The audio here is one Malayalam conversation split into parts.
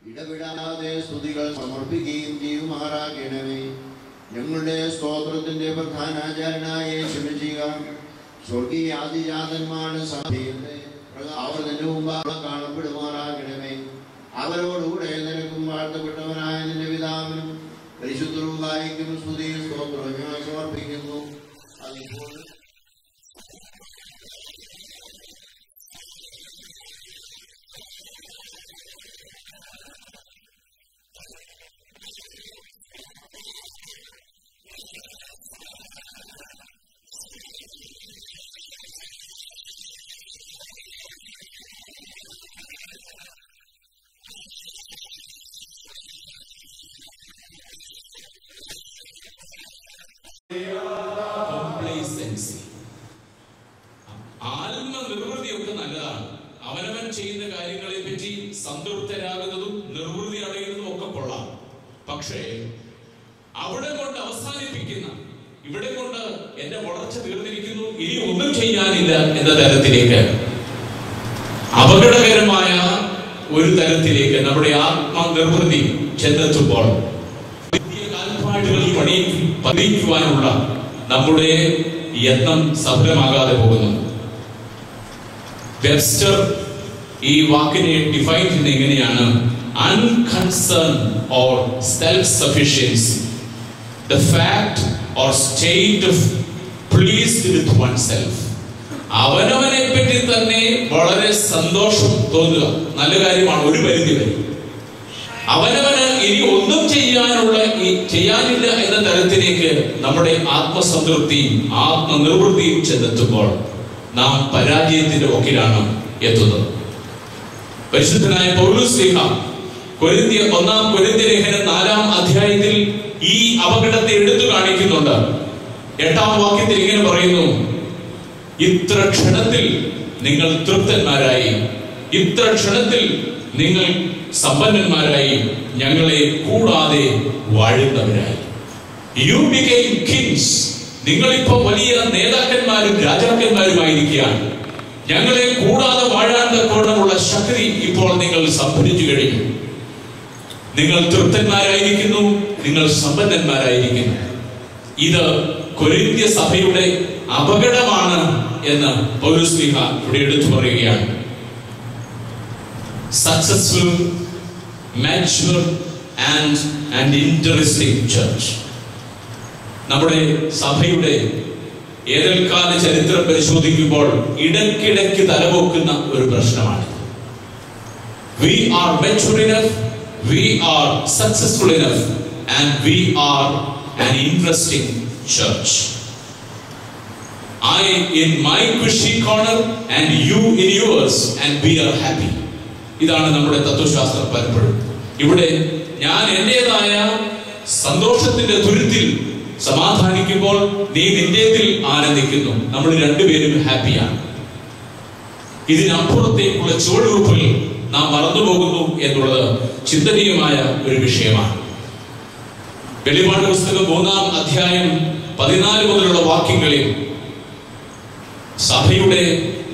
ഇടവിടാതെ സ്തുതികൾ സമർപ്പിക്കുകയും ചെയ്യുമാറാകണമേ. ഞങ്ങളുടെ സ്തോത്രത്തിന്റെ പ്രധാനാചാര്യനായ യേശുമിശിഹ സ്വർഗീയ ആദിജാതന്മാരുടെ സഭയുടെ ആവർത്തന മുമ്പാകെ കാണപ്പെടുമാറാകണമേ. അവരോടുകൂടെ നിനക്കും വാഴ്ത്തപ്പെട്ടവനായ നിന്റെ പിതാവിനും പരിശുദ്ധ റൂഹായിക്കും സ്തുതിയും സ്തോത്രവും ഞങ്ങൾ സമർപ്പിക്കുന്നു. അതിപ്പോൾ ആത്മനിർവൃതിയൊക്കെ നല്ലതാണ്. അവനവൻ ചെയ്യുന്ന കാര്യങ്ങളെ പറ്റി സംതൃപ്തരാകുന്നതും നിർവൃതി അടയുന്നതും ഒക്കെ കൊള്ളാം. പക്ഷേ അവിടെ കൊണ്ട് അവസാനിപ്പിക്കുന്ന, ഇവിടെ കൊണ്ട് എന്റെ വളർച്ച തീർന്നിരിക്കുന്നു, ഇനി ഒന്നും ചെയ്യാനില്ല എന്ന തരത്തിലേക്ക്, അപകടകരമായ ഒരു തരത്തിലേക്ക് നമ്മുടെ ആത്മനിർവൃതി ചെന്നെത്തുമ്പോൾ കാൽപ്പാടുകളിൽ പതിക്കുവാനുള്ള നമ്മുടെ യത്നം സഫലമാകാതെ പോകുന്നു. വെബ്സ്റ്റർ ഈ വാക്കിനെ ഡിഫൈൻ ചെയ്യുന്നത് എങ്ങനെയാണ്? Unconcern or self sufficiency, the fact or state of pleased with oneself. അവനവനെ പറ്റി തന്നെ വളരെ സന്തോഷം തോന്നുക നല്ല കാര്യമാണ് ഒരു പരിധി വരെ. അവനവന് ഇനി ഒന്നും ചെയ്യാനില്ല എന്ന തരത്തിലേക്ക് നമ്മുടെ ആത്മസംതൃപ്തിയും ആത്മനിർവൃത്തിയും ചെന്നെത്തുമ്പോൾ നാം പരാജയത്തിന്റെ ഒക്കിലാണ് എത്തുന്നത്. പരിശുദ്ധനായ പൗലോസ്ലീഹ ഒന്നാം കൊരിന്ത്യ ലേഖനം 4-ാം അധ്യായത്തിൽ ഈ അപകടത്തെ എടുത്തു കാണിക്കുന്നുണ്ട്. 8-ാം വാക്യത്തിൽ ഇങ്ങനെ പറയുന്നു: ഇത്ര ക്ഷണത്തിൽ നിങ്ങൾ തൃപ്തന്മാരായി, ഇത്ര ക്ഷണത്തിൽ നിങ്ങൾ സമ്പന്നന്മാരായി, ഞങ്ങളെ കൂടാതെ വാഴുന്നവരായി. U became Kings. നിങ്ങളിപ്പോ വലിയ നേതാക്കന്മാരും രാജാക്കന്മാരുമായിരിക്കുകയാണ്. ഞങ്ങളെ കൂടാതെ വാഴാൻ തക്കോണമുള്ള ശക്തി ഇപ്പോൾ നിങ്ങൾ സംഭരിച്ചു കഴിഞ്ഞു. നിങ്ങൾ തൃപ്തന്മാരായിരിക്കുന്നു, നിങ്ങൾ സമ്പന്നന്മാരായിരിക്കുന്നു. ഇത് കൊരിന്ത്യ സഭയുടെ അപകടമാണ് എന്ന് പൗലോസ്ലീഹ ഇവിടെ എടുത്തു പറയുകയാണ്. Successful, mature and interesting church. നമ്മുടെ സഭയുടെ ഏതൽക്കാല ചരിത്രം പരിശോധിക്കുമ്പോൾ ഇടയ്ക്കിടയ്ക്ക് തലപൊക്കുന്ന ഒരു പ്രശ്നമാണ്. We are mature enough, we are successful enough, and we are an interesting church. I in my cushy corner and you in yours, and we are happy. ഇതാണ് നമ്മുടെ തത്വശാസ്ത്രം. പലപ്പോഴും ഇവിടെ ഞാൻ എന്റേതായ സന്തോഷത്തിന്റെ തുരുത്തിൽ സമാധാനിക്കുമ്പോൾ നീ നിന്റേതിൽ ആനന്ദിക്കുന്നു. നമ്മൾ രണ്ടുപേരും ഹാപ്പിയാണ്. ഇതിനപ്പുറത്തേക്കുള്ള ചുവടുവെപ്പിൽ നാം മറന്നുപോകുന്നു എന്നുള്ളത് ചിന്തനീയമായ ഒരു വിഷയമാണ്. വെളിപാട് പുസ്തകം 3-ാം അധ്യായം 14 മുതലുള്ള വാക്യങ്ങളിൽ സഭയുടെ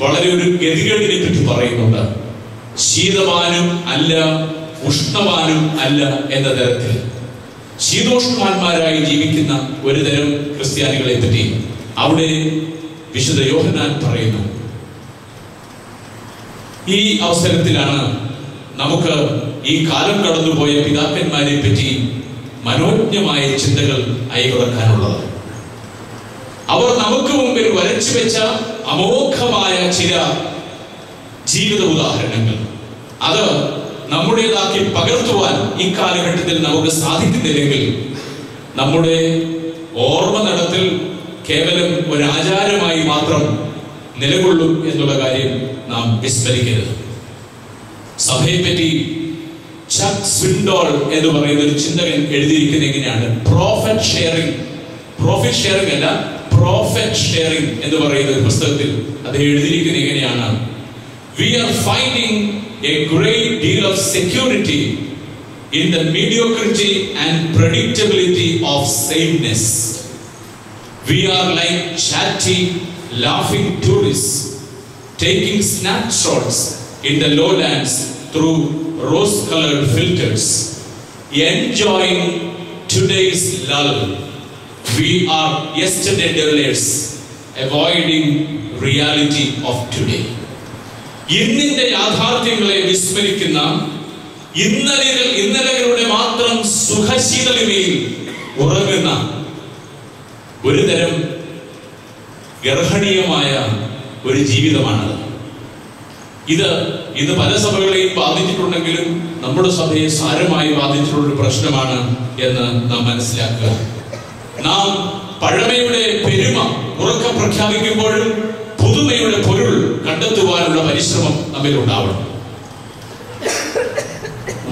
വളരെ ഒരു ഗതികേടിനെ പറ്റി പറയുന്നുണ്ട്. ശീതവാനും അല്ല, ഉഷ്ണവാനും അല്ല എന്ന തരത്തിൽ ശീതോഷ്ണവാന്മാരായി ജീവിക്കുന്ന ഒരു തരം ക്രിസ്ത്യാനികളെ പറ്റി അവിടെ വിശുദ്ധ യോഹന്നാൻ പറയുന്നു. ഈ അവസരത്തിലാണ് നമുക്ക് ഈ കാലം കടന്നുപോയ പിതാക്കന്മാരെ പറ്റി മനോജ്ഞമായ ചിന്തകൾ അയവിറക്കാനുള്ളത്. അവർ നമുക്ക് മുമ്പിൽ വരച്ചു വെച്ച അമോഘമായ ചില ജീവിത ഉദാഹരണങ്ങൾ, അത് നമ്മുടേതാക്കി പകർത്തുവാൻ ഈ കാലഘട്ടത്തിൽ നമുക്ക് സാധിക്കുന്നില്ലെങ്കിൽ നമ്മുടെ ഓർമ്മ നടത്തിൽ കേവലം ഒരു ആചാരമായി മാത്രം നിലകൊള്ളും എന്നുള്ള കാര്യം നാം വിസ്മരിക്കരുത്. സഭയെ പറ്റി ചക്ക് സ്വിൻഡോൾ എന്ന് പറയുന്ന ഒരു ചിന്തകൻ എഴുതിയിരിക്കുന്നത് എങ്ങനെയാണ്? പ്രോഫിറ്റ് ഷെയറിംഗ് അല്ല, പ്രോഫിറ്റ് ഷെയറിംഗ് എന്ന് പറയുന്ന ഒരു പുസ്തകത്തിൽ അത് എഴുതിയിരിക്കുന്നത് എങ്ങനെയാണ്? We are finding a great deal of security in the mediocrity and predictability of sameness. We are like chatty, laughing tourists taking snapshots in the lowlands through rose-colored filters, enjoying today's lull. We are yesterday dwellers, avoiding reality of today. ഇന്നിന്റെ യാഥാർത്ഥ്യങ്ങളെ വിസ്മരിക്കുന്ന, ഇന്നലകളുടെ മാത്രം സുഖശീതളിമയിൽ ഉറങ്ങുന്ന ഒരു തരം ഗർഹണീയമായ ഒരു ജീവിതമാണത്. ഇത് ഇന്ന് പല സഭകളെയും ബാധിച്ചിട്ടുണ്ടെങ്കിലും നമ്മുടെ സഭയെ സാരമായി ബാധിച്ചിട്ടുള്ള ഒരു പ്രശ്നമാണ് എന്ന് നാം മനസ്സിലാക്കുക. നാം പഴമയുടെ പെരുമ ഉറക്കെ പ്രഖ്യാപിക്കുമ്പോഴും പുതുമയുടെ പൊരുൾ കണ്ടെത്തുവാനുള്ള പരിശ്രമം നമ്മിൽ ഉണ്ടാവണം.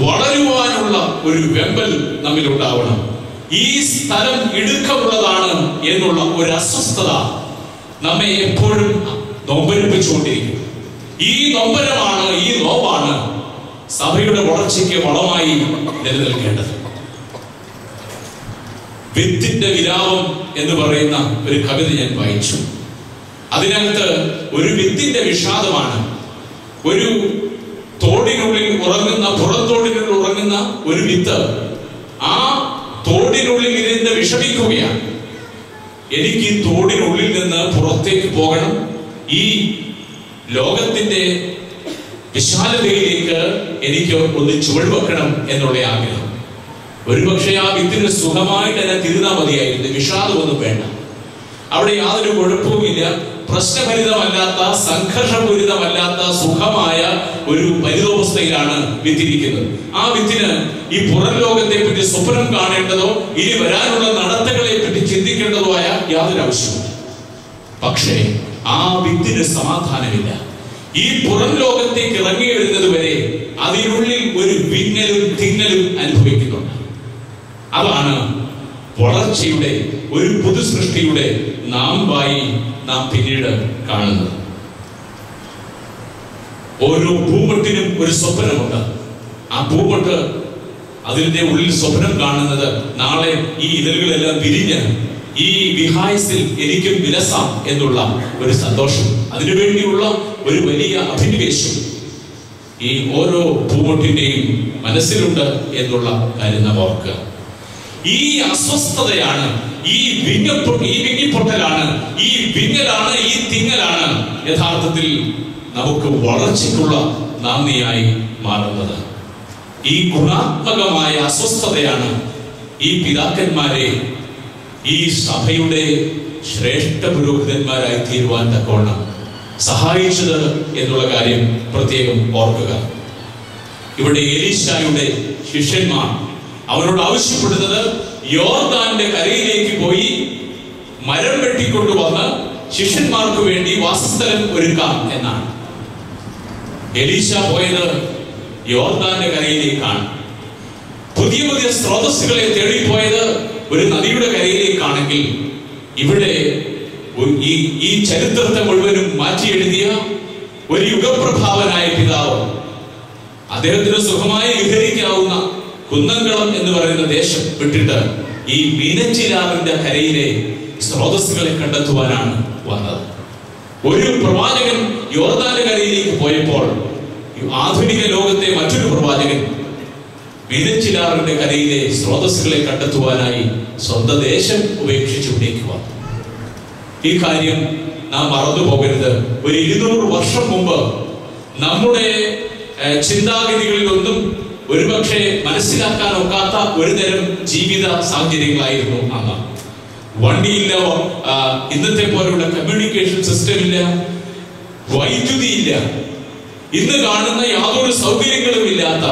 വളരുവാനുള്ള ഒരു വെമ്പൽ നമ്മിൽ ഉണ്ടാവണം. ഈ സ്ഥലം ഇടുക്കമുള്ളതാണ് എന്നുള്ള ഒരു അസ്വസ്ഥത നമ്മെ എപ്പോഴും നൊമ്പരിപ്പിച്ചുകൊണ്ടിരിക്കും. ഈ നൊമ്പരമാണ്, ഈ നോവാണ് സഭയുടെ വളർച്ചയ്ക്ക് വളമായി നിലനിൽക്കേണ്ടത്. വിത്തിന്റെ വിലാപം എന്ന് പറയുന്ന ഒരു കവിത ഞാൻ വായിച്ചു. അതിനകത്ത് ഒരു വിത്തിന്റെ വിഷാദമാണ്. ഒരു തോടിനുള്ളിൽ ഉറങ്ങുന്ന, പുറത്തോടിനുള്ളിൽ ഉറങ്ങുന്ന ഒരു വിത്ത് ആ തോടിനുള്ളിൽ ഇരുന്ന് വിഷമിക്കുകയാണ്. എനിക്ക് ഈ തോടിനുള്ളിൽ നിന്ന് പുറത്തേക്ക് പോകണം, ഈ ലോകത്തിന്റെ വിശാലതയിലേക്ക് എനിക്ക് ഒന്ന് ചുവടുവെക്കണം എന്നുള്ള ആഗ്രഹം. ഒരുപക്ഷെ ആ വിത്തിന് സുഖമായിട്ട് എന്നെ തിരുന്നാ മതിയായിരുന്നു, വിഷാദമൊന്നും വേണ്ട. അവിടെ യാതൊരു കുഴപ്പവുമില്ല. പ്രശ്നഭരിതമല്ലാത്ത, സംഘർഷപൂരിതമല്ലാത്ത സുഖമായ ഒരു പരിതോവസ്ഥയിലാണ് വിത്തിരിക്കുന്നത്. ആ വിത്തിന് ഈ പുറം ലോകത്തെ പറ്റി സ്വപ്നം കാണേണ്ടതോ ഇനി വരാനുള്ള നടത്തകളെ പറ്റി ചിന്തിക്കേണ്ടതോ ആയ യാതൊരു ആവശ്യമില്ല. പക്ഷേ ആ വിത്തിന് സമാധാനമില്ല. ഈ പുറം ലോകത്തേക്ക് ഇറങ്ങി വരുന്നത് വരെ അതിനുള്ളിൽ ഒരു വിങ്ങലും തിങ്ങലും അനുഭവിക്കുന്നുണ്ട്. അതാണ് വളർച്ചയുടെ, ഒരു പുതു സൃഷ്ടിയുടെ നാമ്പായി നാം പിന്നീട് കാണുന്നത്. ഓരോ പൂമൊട്ടിനും ഒരു സ്വപ്നമുണ്ട്. ആ പൂമൊട്ട് അതിന്റെ ഉള്ളിൽ സ്വപ്നം കാണുന്നത് നാളെ ഈ ഇതളുകളെല്ലാം വിരിഞ്ഞ് ഈ വിഹായസിൽ എനിക്കും വിലസാം എന്നുള്ള ഒരു സന്തോഷം, അതിനുവേണ്ടിയുള്ള ഒരു വലിയ അഭിനിവേശം ഈ ഓരോ പൂമൊട്ടിന്റെയും മനസ്സിലുണ്ട് എന്നുള്ള കാര്യം നാം ഓർക്കുക. ഈ അസ്വസ്ഥതയാണ്, ഈ വിങ്ങിപ്പൊട്ടലാണ്, ഈ വിങ്ങലാണ്, ഈ തിങ്ങലാണ് യഥാർത്ഥത്തിൽ നമുക്ക് വളർച്ചയ്ക്കുള്ള നാന്ദിയായി മാറുന്നത്. ഈ ഗുണാത്മകമായ അസ്വസ്ഥതയാണ് ഈ പിതാക്കന്മാരെ ഈ സഭയുടെ ശ്രേഷ്ഠ പുരോഹിതന്മാരായി തീരുവാൻ തക്കവണ്ണം സഹായിച്ചത് എന്നുള്ള കാര്യം പ്രത്യേകം ഓർക്കുക. ഇവിടെ എലീശായുടെ ശിഷ്യന്മാർ അവരോട് ആവശ്യപ്പെടുന്നത് യോർദാന്റെ കരയിലേക്ക് പോയി മരം വെട്ടിക്കൊണ്ടുവന്ന് ശിഷ്യന്മാർക്ക് വേണ്ടി വാസസ്ഥലം ഒരുക്കാം എന്നാണ്. എലീശ പോയത് യോർദാന്റെ കരയിലേക്കാണ്. പുതിയ പുതിയ സ്രോതസ്സുകളെ തേടിപ്പോയത് ഒരു നദിയുടെ കരയിലേക്കാണെങ്കിൽ ഇവിടെ ഈ ചരിത്രത്തെ മുഴുവനും മാറ്റി എഴുതിയ ഒരു യുഗപ്രഭാവനായ പിതാവ് അദ്ദേഹത്തിന് സുഖമായി വിഹരിക്കാവുന്ന കുന്നംകുളം എന്ന് പറയുന്ന ദേശം വിട്ടിട്ട് ഈ മീനച്ചിലാറിന്റെ കരയിലെ സ്രോതസ്സുകളെ കണ്ടെത്തുവാനാണ് വന്നത്. ഒരു പ്രവാചകൻ യോർദാന്റെ കരയിലേക്ക് പോയപ്പോൾ ആധുനിക ലോകത്തെ മറ്റൊരു പ്രവാചകൻ മീനച്ചിലാറിന്റെ കരയിലെ സ്രോതസ്സുകളെ കണ്ടെത്തുവാനായി സ്വന്തം ദേശം ഉപേക്ഷിച്ച് ഇവിടേക്ക് വന്നു. ഈ കാര്യം നാം മറന്നു പോകരുത്. ഒരു 200 വർഷം മുമ്പ് നമ്മുടെ ചിന്താഗതികളിലൊന്നും ഒരുപക്ഷെ മനസ്സിലാക്കാൻ ഒക്കാത്ത ഒരു തരം ജീവിത സാഹചര്യങ്ങളായിരുന്നു അന്ന്. വണ്ടിയില്ല, ഇന്നത്തെ പോലുള്ള കമ്മ്യൂണിക്കേഷൻ സിസ്റ്റം ഇല്ല, വൈദ്യുതി ഇല്ല, ഇന്ന് കാണുന്ന യാതൊരു സൗകര്യങ്ങളും ഇല്ലാത്ത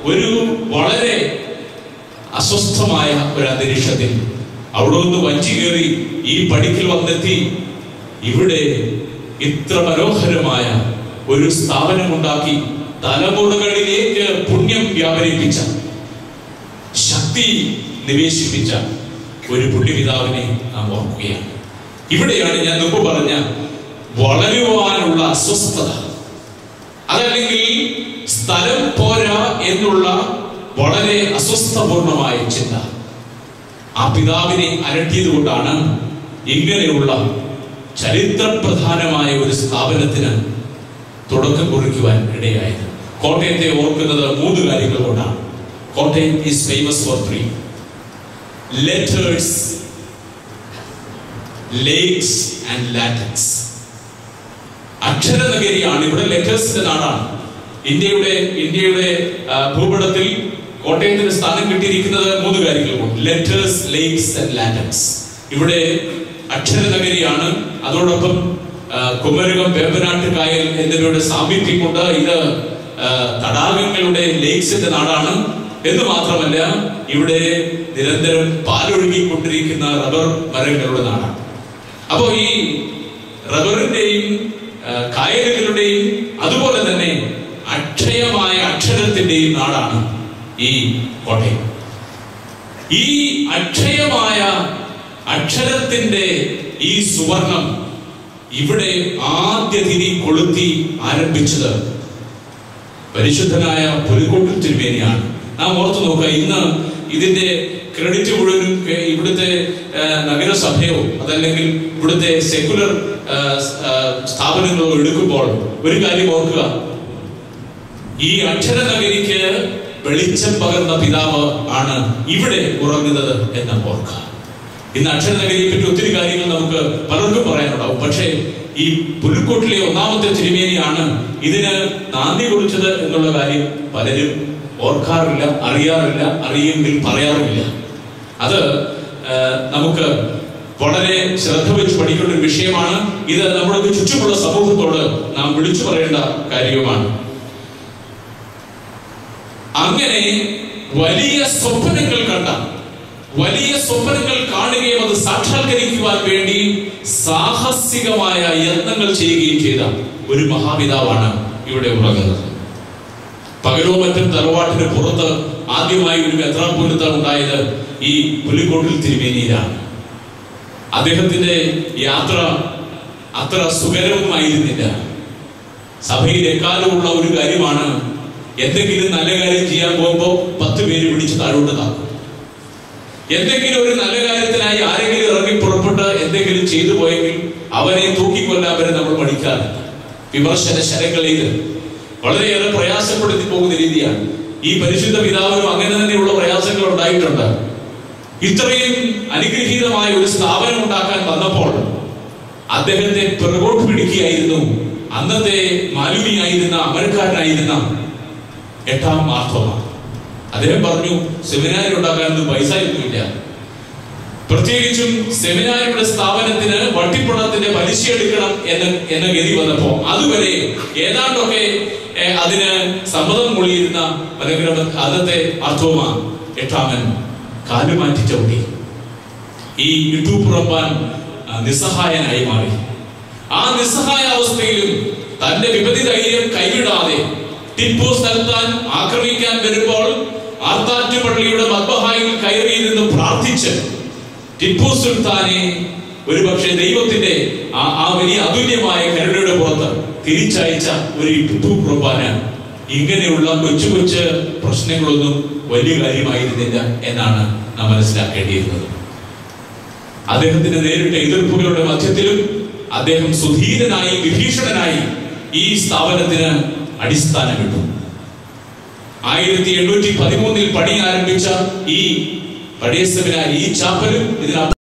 ഒരു വളരെ അസ്വസ്ഥമായ ഒരു അന്തരീക്ഷത്തിൽ അവിടെ ഒന്ന് വഞ്ചി കയറി ഈ പടിക്കൽ വന്നെത്തി ഇവിടെ ഇത്ര മനോഹരമായ ഒരു സ്ഥാപനമുണ്ടാക്കി തലമുറകളിലേക്ക് പുണ്യം വ്യാപരിപ്പിച്ച, ശക്തി നിവേശിപ്പിച്ച ഒരു പുണ്യപിതാവിനെ നാം ഓർക്കുകയാണ്. ഇവിടെയാണ് ഞാൻ മുമ്പ് പറഞ്ഞ വളരുവാനുള്ള അസ്വസ്ഥത, അതല്ലെങ്കിൽ സ്ഥലം പോരാ എന്നുള്ള വളരെ അസ്വസ്ഥപൂർണമായ ചിന്ത ആ പിതാവിനെ അലട്ടിയത് കൊണ്ടാണ് ഇങ്ങനെയുള്ള ചരിത്രപ്രധാനമായ ഒരു സ്ഥാപനത്തിന് തുടക്കം കുറിക്കുവാൻ ഇടയായത്. കോട്ടയത്തെ ഓർക്കുന്നത് 3 കാര്യങ്ങൾ കൊണ്ടാണ്. Kottayam is famous for 3: letters, lakes and latex. അക്ഷര നഗരിയാണ്. ഇവിടെ ലെറ്റേഴ്സിന്റെ നാടാണ്. ഇന്ത്യയുടെ ഭൂപടത്തിൽ കോട്ടയത്തിന് സ്ഥാനം കിട്ടിയിരിക്കുന്നത് 3 കാര്യങ്ങൾ കൊണ്ട്: ലെറ്റേഴ്സ്, ലേക്സ് ആൻഡ് ലാറ്റക്സ്. ഇവിടെ അക്ഷര നഗരിയാണ്. അതോടൊപ്പം കുമരകം, വേമ്പനാട്ട് കായൽ എന്നിവയുടെ സാമീപ്യം കൊണ്ട് ഇത് തടാകങ്ങളുടെ, ലേക്സിന്റെ നാടാണ്. എന്ന് മാത്രമല്ല, ഇവിടെ നിരന്തരം പാലൊഴുകിക്കൊണ്ടിരിക്കുന്ന റബ്ബർ മരങ്ങളുടെ നാടാണ്. അപ്പോ ഈ റബ്ബറിന്റെയും കായലുകളുടെയും അതുപോലെ തന്നെ അക്ഷയമായ അക്ഷരത്തിന്റെയും നാടാണ് ഈ കോട്ടയം. ഈ അക്ഷയമായ അക്ഷരത്തിന്റെ ഈ സുവർണം ഇവിടെ ആദ്യ തിരി കൊളുത്തി ആരംഭിച്ചത് പരിശുദ്ധനായ പുലിക്കോട്ടിൽ തിരുമേനിയാണ്. നാം ഓർത്തു നോക്കുക, ഇന്ന് ഇതിന്റെ ക്രെഡിറ്റ് മുഴുവനും ഇവിടുത്തെ നഗരസഭയോ അതല്ലെങ്കിൽ ഇവിടുത്തെ സെക്യുലർ സ്ഥാപനങ്ങളോ എടുക്കുമ്പോൾ ഒരു കാര്യം ഓർക്കുക, ഈ അക്ഷര നഗരിക്ക് വെളിച്ചം പകർന്ന പിതാവ് ആണ് ഇവിടെ ഉറങ്ങുന്നത് എന്ന് ഓർക്കുക. ഇന്ന് അക്ഷര നഗരിയെ പറ്റി ഒത്തിരി കാര്യങ്ങൾ നമുക്ക് പലർക്കും പറയാനുണ്ടാവും. പക്ഷേ ഈ പുലിക്കോട്ടിലെ 1ാമത്തെ തിരുമേനിയാണ് ഇതിന് നാന്ദി കുറിച്ചത് എന്നുള്ള കാര്യം പലരും ഓർക്കാറില്ല, അറിയാറില്ല, അറിയുമെങ്കിൽ പറയാറുമില്ല. അത് നമുക്ക് വളരെ ശ്രദ്ധ വെച്ച് പഠിക്കേണ്ട ഒരു വിഷയമാണ്. ഇത് നമ്മുടെ ചുറ്റുമുള്ള സമൂഹത്തോട് നാം വിളിച്ചു പറയേണ്ട കാര്യവുമാണ്. അങ്ങനെ വലിയ സ്വപ്നങ്ങൾ കാണുകയും അത് സാക്ഷാത്കരിക്കുവാൻ വേണ്ടി സാഹസികമായ യത്നങ്ങൾ ചെയ്യുകയും ചെയ്ത ഒരു മഹാപിതാവാണ് ഇവിടെ ഉറങ്ങുന്നത്. പകലോ മറ്റും തറവാട്ടിന് പുറത്ത് ആദ്യമായി ഒരു മെത്രാപ്പൊലീത്ത ഉണ്ടായത് ഈ പുലിക്കോട്ടിൽ തിരുമേനിയിലാണ്. അദ്ദേഹത്തിന്റെ യാത്ര അത്ര സുഖകരവുമായിരുന്നില്ല. സഭയിൽ എക്കാലമുള്ള ഒരു കാര്യമാണ്, എന്തെങ്കിലും നല്ല കാര്യം ചെയ്യാൻ പോകുമ്പോൾ 10 പേര് പിടിച്ച് താഴോട്ട് താക്കും. എന്തെങ്കിലും ഒരു നല്ല കാര്യത്തിനായി ആരെങ്കിലും ഇറങ്ങി പുറപ്പെട്ട് എന്തെങ്കിലും ചെയ്തു പോയെങ്കിൽ അവനെ തൂക്കിക്കൊല്ലാൻ വരെ നമ്മൾ പഠിക്കാറില്ല. വിമർശന ശരങ്ങളിൽ വളരെയേറെ പ്രയാസപ്പെടുത്തി പോകുന്ന രീതിയാണ്. ഈ പരിശുദ്ധ പിതാവിനും അങ്ങനെ തന്നെയുള്ള പ്രയാസങ്ങൾ ഉണ്ടായിട്ടുണ്ട്. ഇത്രയും അനുഗ്രഹീതമായ ഒരു സ്ഥാപനം ഉണ്ടാക്കാൻ വന്നപ്പോൾ അദ്ദേഹത്തെ പിറകോട്ട് പിടിക്കുകയായിരുന്നു അന്നത്തെ മാലുമിയായിരുന്ന അമരക്കാരനായിരുന്ന 8ാം മാർത്തോമ. അദ്ദേഹം പറഞ്ഞു, സെമിനാരി ഉണ്ടാക്കാനൊന്നും പൈസ ഒന്നുമില്ല. പ്രത്യേകിച്ചും സെമിനാരിയുടെ സ്ഥാപനത്തിന് വട്ടിപ്പണത്തിന്റെ പലിശ എടുക്കണം എന്ന ഗതി വന്നപ്പോ അതുവരെ ഏതാണ്ടൊക്കെ അതിന് സമ്മതം കൊള്ളിയിരുന്ന അന്നത്തെ മാർത്തോമ 8ാമൻ കാലുമാറ്റി ചവിട്ടി. ഈ ഇട്ടുപുറപ്പാൻ നിസ്സഹായനായി മാറി. ആ നിസ്സഹായ അവസ്ഥയിലും തന്റെ വിപതി ധൈര്യം കൈവിടാതെ ടിപ്പു സുൽത്താൻ ആക്രമിക്കാൻ വരുമ്പോൾ ആർത്താറ്റുപള്ളിയുടെ മദ്ബഹായിൽ കയറിയിരുന്ന് പ്രാർത്ഥിച്ച് ടിപ്പു സുൽത്താനെ ഒരുപക്ഷെ ദൈവത്തിന്റെ ആ വലിയ അതുല്യമായ കരുണയുടെ പുറത്ത് തിരിച്ചയച്ച ഒരു ടിപ്പു കുർബാന ഇങ്ങനെയുള്ള കൊച്ചു കൊച്ചു പ്രശ്നങ്ങളൊന്നും വലിയ കാര്യമായിരുന്നില്ല എന്നാണ് നാം മനസ്സിലാക്കേണ്ടിയിരുന്നത്. അദ്ദേഹത്തിന് നേരിട്ട എതിർപ്പുകളുടെ മധ്യത്തിലും അദ്ദേഹം സുധീരനായി, വിഭീഷണനായി ഈ സ്ഥാപനത്തിന് അടിസ്ഥാനമിട്ടു. 1813 പണി ആരംഭിച്ച ഈ പഴയ സെമിനാരി, ഈ ചാപ്പലും ഇതിനകത്ത്